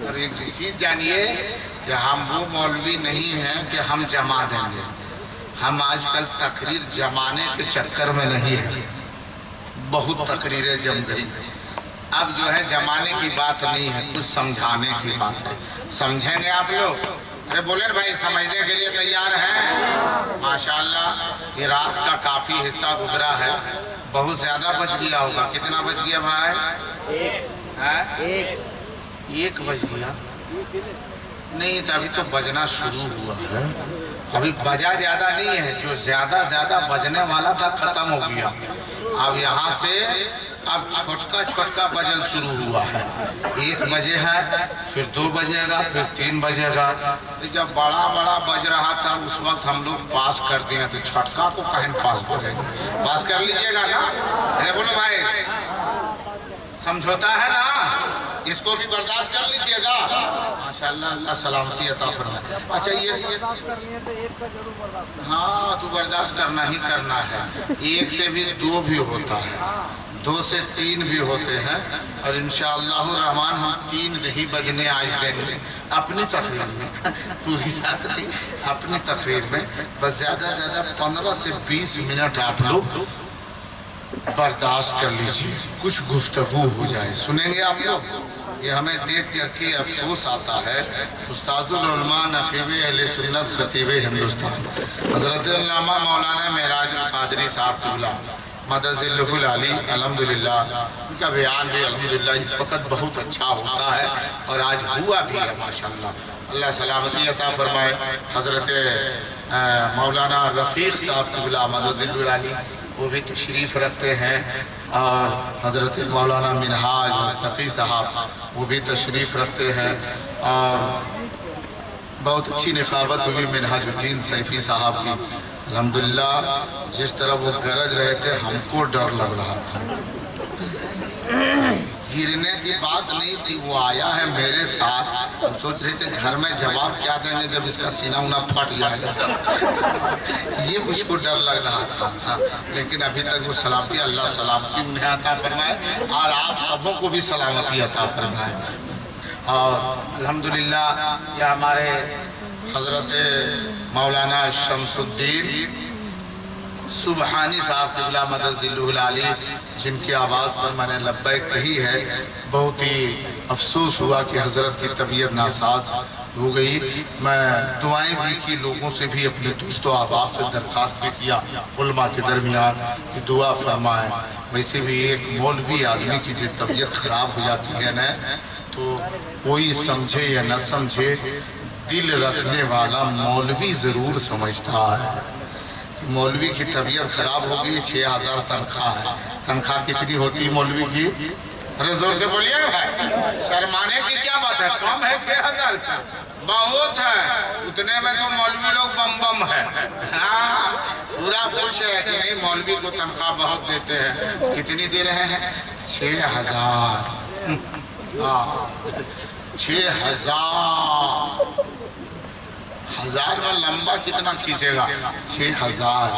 اور ایک چیز جانیے کہ ہم وہ مولوی نہیں ہیں کہ ہم جما دیں گے. ہم آج کل تقریر جمانے کے چکر میں نہیں ہیں. بہت تقریریں جم گئی. اب جو ہے جمانے کی بات نہیں ہے, کچھ سمجھانے کی بات ہے. سمجھیں گے آپ لوگ؟ ارے بولیں بھائی, سمجھنے کے لیے تیار ہیں؟ ماشاءاللہ یہ رات کا کافی حصہ گزرا ہے, بہت زیادہ بچ گیا ہوگا. کتنا بچ گیا بھائی؟ ایک بج گیا. نہیں تو ابھی تو بجنا شروع ہوا ہے. ابھی بجا زیادہ نہیں ہے, جو زیادہ بجنے والا تھا ختم ہو گیا. اب یہاں سے اب چھوٹکا بجن شروع ہوا ہے. 1 بجے ہے, پھر 2 بجے گا, پھر 3 بجے گا. جب بڑا بج رہا تھا اس وقت ہم لوگ پاس کر دیے, تو چھٹکا کو کہیں پاس کریں گے؟ پاس کر لیجئے گا نا. ارے بولو بھائی, سمجھوتا ہے نا, اس کو بھی برداشت کر لیجئے گا. ماشاءاللہ, اللہ سلامتی عطا فرمائے. اچھا یہ ہاں تو برداشت کرنا ہی کرنا ہے. 1 سے بھی 2 بھی ہوتا ہے, 2 سے 3 بھی ہوتے ہیں. اور انشاءاللہ الرحمن ہم 3 نہیں بجنے آج دیں گے اپنی تقریر میں, پوری ساتھ نہیں, اپنی تقریر میں. بس زیادہ 15 سے 20 منٹ آپ لوگ برداشت کر لیجئے, کچھ گفتگو ہو جائے. سنیں گے آپ لوگ؟ یہ ہمیں دیکھ کر کے افسوس آتا ہے. استاذ العلماء نقیب اہل سنت خطیب ہندوستان حضرت علامہ مولانا معراج القادری صاحب قبلہ مدد ذلہ العالی, الحمدللہ ان کا بیان بھی الحمدللہ اس وقت بہت اچھا ہوتا ہے, اور آج ہوا بھی ہے ماشاءاللہ. اللہ سلامتی عطا فرمائے. حضرت مولانا رفیق صاحب قبلہ مدد ذلہ العالی وہ بھی تشریف رکھتے ہیں, اور حضرت مولانا منہاج مصطفی صاحب وہ بھی تشریف رکھتے ہیں. اور بہت اچھی نخابت ہوئی منہاج الدین سیفی صاحب کی. الحمدللہ جس طرح وہ گرج رہے تھے ہم کو ڈر لگ رہا تھا. گرنے کی بات نہیں تھی, وہ آیا ہے میرے ساتھ. ہم سوچ رہے تھے گھر میں جواب کیا دیں گے جب اس کا سینہ انہ پھٹ جائے گا. یہ مجھ کو ڈر لگ رہا تھا, لیکن ابھی تک وہ سلامتی, اللہ سلامتی انہیں عطا فرمائے, اور آپ سبوں کو بھی سلامتی عطا فرمائے. اور الحمدللہ یہ ہمارے حضرت مولانا شمس الدین سبحانی صاحب قبلہ مدد ذلہ العالی, جن کی آواز پر میں نے لبیک کہی ہے. بہت ہی افسوس ہوا کہ حضرت کی طبیعت ناساز ہو گئی. میں دعائیں بھی کی, لوگوں سے بھی اپنے دوست و احباب سے درخواست بھی کیا علماء کے درمیان کہ دعا فرمائیں. ویسے بھی ایک مولوی آدمی کی جو طبیعت خراب ہو جاتی ہے نا, تو کوئی سمجھے یا نہ سمجھے, دل رکھنے والا مولوی ضرور سمجھتا ہے. مولوی کی طبیعت خراب ہوگی, 6000 تنخواہ ہے. تنخواہ کتنی ہوتی مولوی کی؟ ارے زور سے بولیے نا بھائی, شرمانے کی کیا بات ہے؟ کم ہے 6000 کا, بہت ہے. اتنے میں تو مولوی لوگ بم ہے. ہاں پورا خوش ہے کہ نہیں, مولوی کو تنخواہ بہت دیتے ہیں. کتنی دے رہے ہیں؟ 6000. 6000. 1000 میں لمبا کتنا کھینچے گا؟ 6000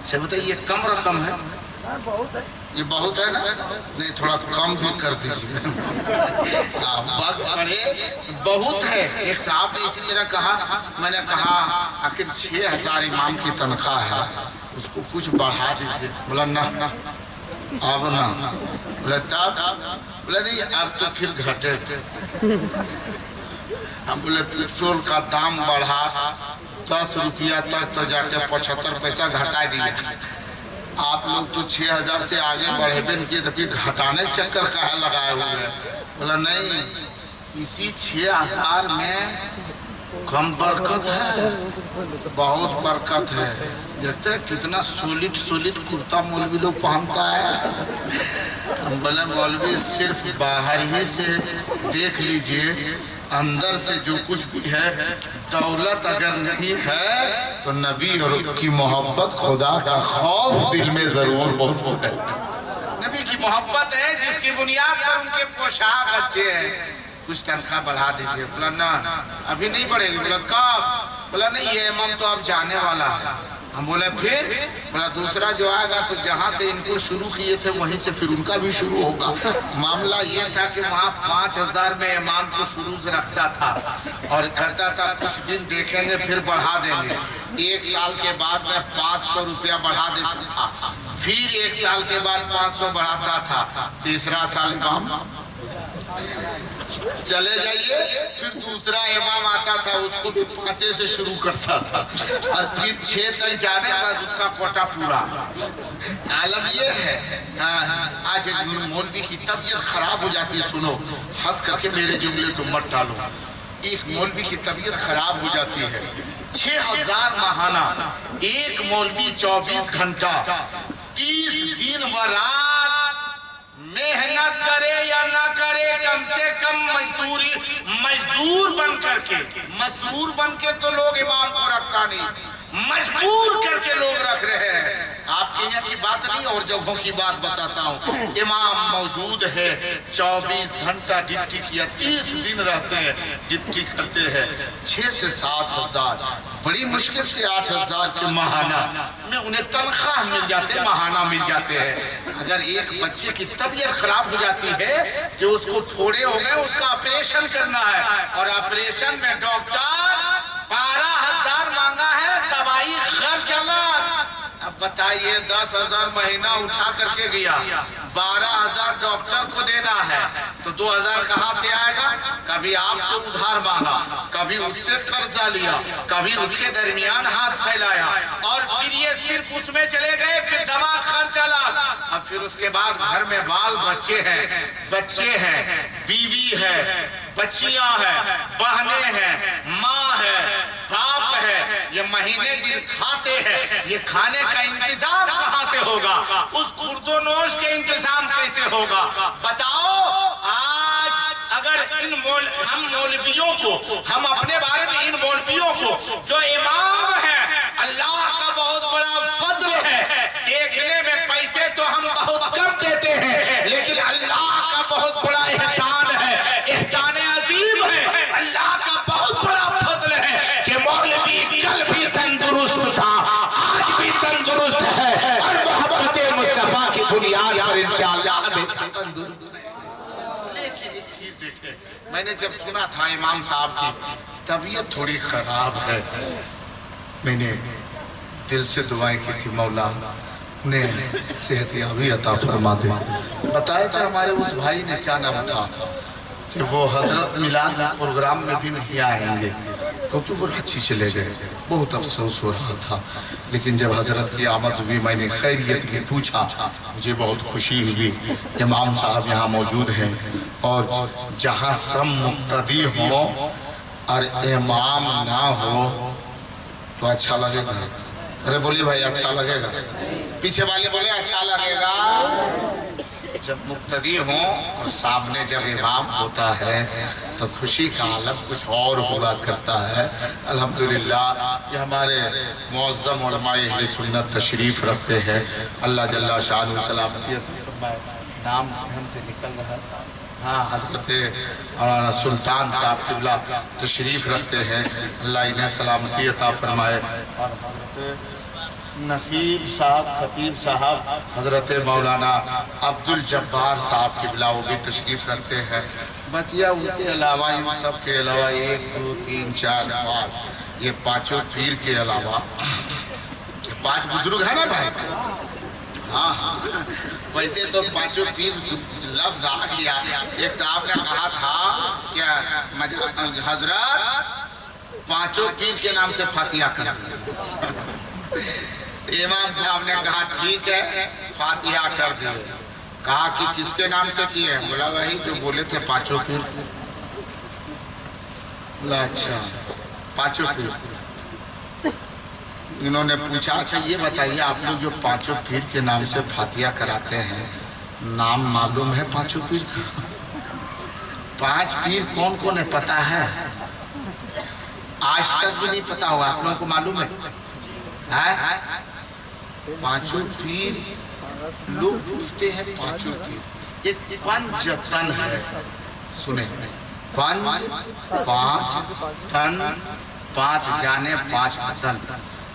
سے بتائیے, یہ کم رقم ہے؟ یہ بہت ہے نا. نہیں تھوڑا کم بھی کر دیجیے. بات پڑھے, بہت ہے. ایک صاحب نے اسی طرح کہا, میں نے کہا آخر 6000 امام کی تنخواہ ہے, اس کو کچھ بڑھا دیجیے. بولا نہ اب نہ. بولا تب؟ بولا نہیں اب تو پھر گھٹے. ہم بولے پیٹرول کا دام بڑھا 10 روپیہ تک, تو جا کے 75 پیسہ گھٹا دیا. آپ لوگ تو 6000 سے آگے بڑھے بھی نہیں, تو پھر گھٹانے چکر کہاں لگائے ہوئے ہیں. بولا نہیں, اسی 6000 میں کم برکت ہے, بہت برکت ہے. دیکھتے کتنا سولٹ کرتا مولوی لوگ پہنتا ہے. ہم بولے مولوی صرف باہر ہی سے دیکھ لیجئے, اندر سے جو کچھ بھی ہے, دولت اگر نہیں ہے تو نبی اور کی محبت, خدا کا خوف دل میں ضرور موجود ہے. نبی کی محبت ہے جس کی بنیاد پر ان کے پوشاک اچھے ہیں. کچھ تنخواہ بڑھا دیجئے. بولا نا ابھی نہیں بڑھے گی. بولا کب؟ بولا نہیں, یہ امام تو اب جانے والا ہے. ہم بولے پھر بولا دوسرا جو آئے گا تو جہاں سے ان کو شروع کیے تھے وہیں سے پھر ان کا بھی شروع ہوگا۔ معاملہ یہ تھا کہ وہاں 5000 میں امام کو شروع سے رکھتا تھا اور کہتا تھا کچھ دن دیکھیں گے پھر بڑھا دیں گے۔ 1 سال کے بعد میں 500 روپیہ بڑھا دیتا تھا، پھر 1 سال کے بعد 500 بڑھاتا تھا، تیسرا سال امام چلے جائیے، پھر دوسرا امام آتا تھا اس کو 5 سے شروع کرتا تھا اور پھر 6 تک جانے بعد اس کا کوٹا پورا۔ عالم یہ ہے آج مولوی کی طبیعت خراب ہو جاتی ہے، سنو ہنس کر کے میرے جملے کو مت ڈالو، ایک مولوی کی طبیعت خراب ہو جاتی ہے، 6000 ماہانہ، ایک مولوی 24 گھنٹہ 30 دن و رات محنت کرے یا نہ کرے، کم سے کم مزدور بن کر کے، مسرور بن کے تو لوگ امام کو رکھتا نہیں، مجبور کر کے لوگ رکھ رہے ہیں۔ آپ کے یہاں کی بات نہیں اور جگہوں کی بات بتاتا ہوں، امام موجود ہے 24 گھنٹہ ڈپٹی کیا، 30 دن رہتے ہیں ڈپٹی کرتے ہیں، 6 سے 7 ہزار، بڑی مشکل سے 8000 کے ماہانہ میں انہیں تنخواہ مل جاتے، ماہانہ مل جاتے ہیں۔ اگر ایک بچے کی طبیعت خراب ہو جاتی ہے کہ اس کو پھوڑے ہو گئے، اس کا آپریشن کرنا ہے اور آپریشن میں ڈاکٹر 12000 مانگا ہے، دوائی خرچ الگ۔ اب بتائیے 10000 مہینہ اٹھا کر کے گیا، 12000 ڈاکٹر کو دینا ہے تو 2000 کہاں سے آئے گا؟ کبھی آپ سے ادھار مانگا، کبھی اس سے قرضہ لیا، کبھی اس کے درمیان ہاتھ پھیلایا اور پھر یہ صرف اس میں چلے گئے، پھر دوا خرچ الگ۔ اب پھر اس کے بعد گھر میں بال بچے ہیں، بیوی ہے، بچیاں ہیں، بہنیں ہیں، ماں ہے، باپ ہے، یہ مہینے دن کھاتے ہیں، یہ کھانے کا انتظام کہاں سے ہوگا؟ اس خورد و نوش کے انتظام کیسے ہوگا؟ بتاؤ آج اگر ہم مولویوں کو، ہم اپنے بارے میں ان مولویوں کو جو امام ہیں، اللہ کا بہت بڑا فضل ہے، دیکھنے میں پیسے تو ہم بہت کم دیتے ہیں لیکن اللہ کا بہت بڑا احسان ہے، احسان عظیم ہے، اللہ کا بہت بڑا فضل ہے کہ مولوی کل بھی تندرست تھا، آج بھی تندرست ہے اور محبت مصطفیٰ کی بنیاد پر انشاءاللہ ہمیشہ تندرست ہے۔ لیکن ایک چیز دیکھیں، میں نے جب سنا تھا امام صاحب کی طبیعت تھوڑی خراب ہے، میں نے دل سے دعائیں کی تھی، مولا نے صحت یابی عطا فرما دے۔ بتایا تھا ہمارے اس بھائی نے، کیا نام تھا، کہ وہ حضرت میلاد پروگرام میں بھی نہیں آئیں گے کیونکہ وہ رانچی چلے گئے، بہت افسوس ہو رہا تھا۔ لیکن جب حضرت کی آمد ہوئی، میں نے خیریت کی پوچھا، مجھے بہت خوشی ہوئی، امام صاحب یہاں موجود ہیں اور جہاں سب مقتدی ہوں اور امام نہ ہو تو اچھا لگے گا؟ ارے بولیے بھائی، اچھا لگے گا؟ پیچھے والے بولے اچھا لگے گا۔ جب مقتدی ہوں اور سامنے جب امام ہوتا ہے تو خوشی کا عالم کچھ اور ہوا کرتا ہے۔ الحمدللہ یہ ہمارے معظم علماء اہل سنت تشریف رکھتے ہیں، اللہ جل شانہ سلامتی فرمائے۔ نام ذہن سے نکل رہا ہے، ہاں حضرت مولانا سلطان صاحب قبلہ تشریف رکھتے ہیں، اللہ انہیں سلامتی عطا فرمائے۔ اور حضرت نقیب صاحب، خطیب صاحب، حضرت مولانا عبدالجبار صاحب قبلہ وہ بھی تشریف رکھتے ہیں۔ بقیہ ان کے علاوہ، ان سب کے علاوہ 1 2 3 4 5 یہ پانچوں پیر کے علاوہ 5 بزرگ ہیں نا بھائی؟ ہاں ہاں، ویسے تو پانچوں پیر لفظ آ گیا۔ ایک صاحب نے کہا تھا کہ حضرت پانچوں پیر کے نام سے فاتحہ کر امام صاحب نے کہا ٹھیک ہے فاتحہ کر دیں۔ کہا کہ کس کے نام سے کیے ہیں؟ بولا وہی جو بولے تھے پانچوں پیر۔ بولا اچھا پانچوں پیر۔ انہوں نے پوچھا اچھا یہ بتائیے آپ لوگ جو پانچوں پیر کے نام سے فاتحہ کراتے ہیں، نام معلوم ہے پانچوں پیر کا؟ 5 پیر کون کون ہے پتا ہے؟ آج تک بھی نہیں پتا ہوگا، آپ لوگوں کو معلوم ہے؟ پانچوں پیر لوگ پوچھتے ہیں پانچوں پیر۔ ایک پنجتن ہے، سنیں، پانچ تن، 5 جانے 5 تن،